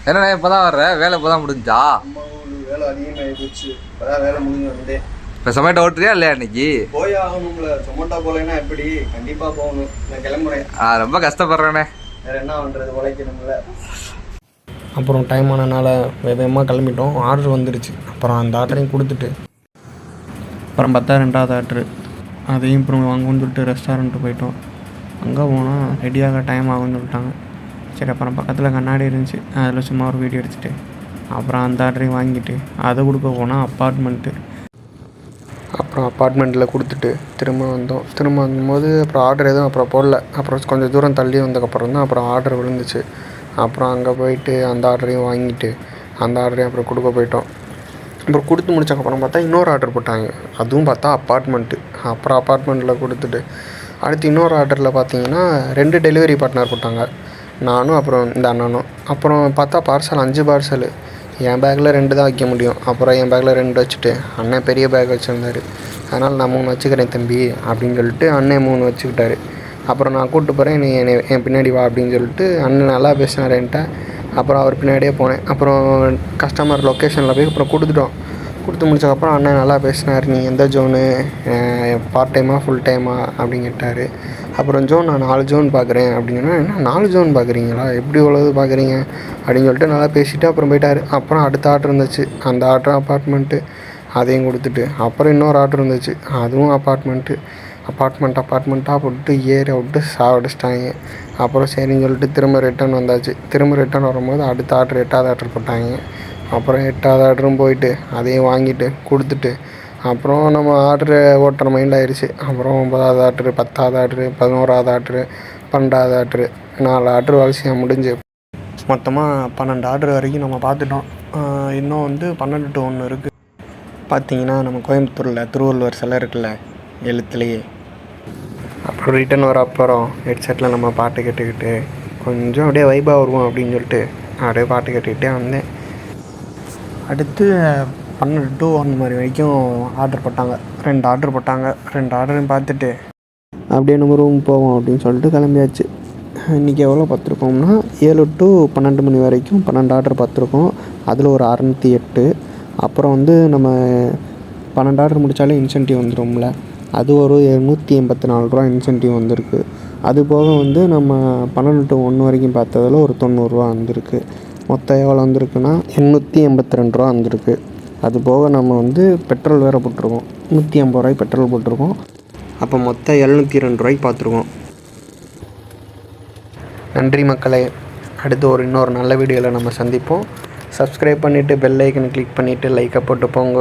என்னண்ணே இப்போதான் வர்ற வேலை இப்போதான் முடிஞ்சா? வேலை அதிகமாகி போச்சு, இப்போதான் வேலை முடிஞ்சு வந்தேன். இப்போ சொமேட்டோ ஓட்டுறியா இல்லையா இன்னைக்கு? போய் ஆகணும்ல, சொமேட்டோ போகலைன்னா எப்படி? கண்டிப்பாக போகணும். நான் கிளம்புறேன். ரொம்ப கஷ்டப்படுறேண்ணே. வேறு என்ன பண்ணுறது, உழைக்கணும்ல. அப்புறம் டைம் ஆனதுனால வேகமாக கிளம்பிட்டோம். ஆர்டர் வந்துடுச்சு. அப்புறம் அந்த ஆர்டரையும் கொடுத்துட்டு அப்புறம் பார்த்தா 2வது ஆர்டரு அதையும் அப்புறம் வாங்கன்னு சொல்லிட்டு ரெஸ்டாரண்ட்டு போயிட்டோம். அங்கே போனால் ரெடியாக டைம் ஆகும்னு சொல்லிட்டாங்க. சரி அப்புறம் பக்கத்தில் கண்ணாடி இருந்துச்சு, அதில் சும்மா ஒரு வீடியோ எடுத்துகிட்டு அப்புறம் அந்த ஆர்டரையும் வாங்கிட்டு அதை கொடுக்க போனால் அப்பார்ட்மெண்ட்டு. அப்புறம் அப்பார்ட்மெண்ட்டில் கொடுத்துட்டு திரும்ப வந்தோம். திரும்ப வரும்போது அப்புறம் ஆர்டர் எதுவும் அப்புறம் போடல. அப்புறம் கொஞ்சம் தூரம் தள்ளி வந்ததுக்கப்புறம் தான் அப்புறம் ஆர்டர் விழுந்துச்சு. அப்புறம் அங்கே போயிட்டு அந்த ஆர்டரையும் வாங்கிட்டு அந்த ஆர்டரையும் அப்புறம் கொடுக்க போயிட்டோம். அப்புறம் கொடுத்து முடிச்சக்கப்புறம் பார்த்தா இன்னொரு ஆர்டர் போட்டாங்க. அதுவும் பார்த்தா அப்பார்ட்மெண்ட்டு. அப்புறம் அப்பார்ட்மெண்ட்டில் கொடுத்துட்டு அடுத்து இன்னொரு ஆர்டரில் பார்த்தீங்கன்னா 2 டெலிவரி பார்ட்னர் போட்டாங்க, நானும் அப்புறம் இந்த அண்ணனும். அப்புறம் பார்த்தா பார்சல் 5 பார்சலு. என் பேக்கில் 2 தான் வைக்க முடியும். அப்புறம் என் பேக்கில் 2 வச்சுட்டு அண்ணன் பெரிய பேக் வச்சுருந்தார். அதனால் நான் 3 வச்சுக்கிறேன் தம்பி அப்படின்னு சொல்லிட்டு அண்ணன் 3 வச்சுக்கிட்டாரு. அப்புறம் நான் கூப்பிட்டு போகிறேன், நீ என் பின்னாடி வா அப்படின்னு சொல்லிட்டு அண்ணன் நல்லா பேசினார் என்கிட்ட. அப்புறம் அவர் பின்னாடியே போனேன். அப்புறம் கஸ்டமர் லொக்கேஷனில் போய் அப்புறம் கொடுத்துட்டோம். கொடுத்து முடிச்சக்கப்புறம் அண்ணன் நல்லா பேசினார். நீ எந்த ஜோனு, பார்ட் டைமா ஃபுல் டைமா அப்படின்னு கேட்டார். அப்புறம் ஜோன் நான் 4 ஜோன் பார்க்குறேன் அப்படின்னா, என்ன 4 ஜோன் பார்க்குறீங்களா, எப்படி இவ்வளவு பார்க்குறீங்க அப்படின்னு சொல்லிட்டு நல்லா பேசிவிட்டு அப்புறம் போயிட்டார். அப்புறம் அடுத்த ஆர்டர் இருந்துச்சு, அந்த ஆர்டரும் அப்பார்ட்மெண்ட்டு, அதையும் கொடுத்துட்டு அப்புறம் இன்னொரு ஆர்டர் இருந்துச்சு, அதுவும் அப்பார்ட்மெண்ட்டாக போட்டு ஏற விட்டு சாவடிச்சிட்டாங்க. அப்புறம் சரின்னு சொல்லிட்டு திரும்ப ரிட்டன் வந்தாச்சு. திரும்ப ரிட்டன் வரும்போது அடுத்த ஆர்டர் 8வது ஆர்டர் போட்டாங்க. அப்புறம் 8வது ஆர்டரும் போயிட்டு அதையும் வாங்கிட்டு கொடுத்துட்டு அப்புறம் நம்ம ஆர்டரு ஓட்டுற மைண்ட் ஆயிடுச்சு. அப்புறம் 9வது ஆர்டரு, 10வது ஆர்டரு, 11வது ஆர்டரு, 12வது ஆர்டரு, 4 ஆர்டரு வரிசையாக முடிஞ்சு மொத்தமாக 12 ஆர்டர் வரைக்கும் நம்ம பார்த்துட்டோம். இன்னும் வந்து 12 to 1 இருக்குது. பார்த்திங்கன்னா நம்ம கோயம்புத்தூரில் திருவள்ளுவர் சிலை இருக்குல்ல, எழுத்துலேயே. அப்புறம் ரிட்டன் வர அப்புறம் ஹெட்செட்டில் நம்ம பாட்டு கேட்டுக்கிட்டு கொஞ்சம் அப்படியே வைபாக வருவோம் அப்படின்னு சொல்லிட்டு அப்படியே பாட்டு கேட்டுக்கிட்டே வந்தேன். அடுத்து 12 to 1 மாதிரி வரைக்கும் ஆர்டர் போட்டாங்க. 2 ஆர்டர் போட்டாங்க. 2 ஆர்டரையும் பார்த்துட்டு அப்படியே நம்ம ரூம் போவோம் அப்படின்னு சொல்லிட்டு கிளம்பியாச்சு. இன்றைக்கி எவ்வளோ பார்த்துருக்கோம்னா 7 to 12 மணி வரைக்கும் 12 ஆர்டர் பார்த்துருக்கோம். அதில் ஒரு 608. அப்புறம் வந்து நம்ம 12 ஆர்டர் முடித்தாலே இன்சென்டிவ் வந்துடும்ல, அது ஒரு 184 ரூபா இன்சென்டிவ் வந்திருக்கு. அது போக வந்து நம்ம 12 to 1 வரைக்கும் பார்த்ததில் ஒரு 90 ரூபா வந்திருக்கு. மொத்தம் எவ்வளோ வந்திருக்குன்னா 882 ரூபா வந்திருக்கு. அது போக நம்ம வந்து பெட்ரோல் வேறு போட்டிருக்கோம், 150 ரூபாய்க்கு பெட்ரோல் போட்டிருக்கோம். அப்போ மொத்தம் 702 ரூபாய்க்கு பார்த்துருக்கோம். நன்றி மக்களே. அடுத்து இன்னொரு நல்ல வீடியோவில் நம்ம சந்திப்போம். சப்ஸ்கிரைப் பண்ணிவிட்டு பெல் ஐக்கனை கிளிக் பண்ணிவிட்டு லைக்கை போட்டு போங்க.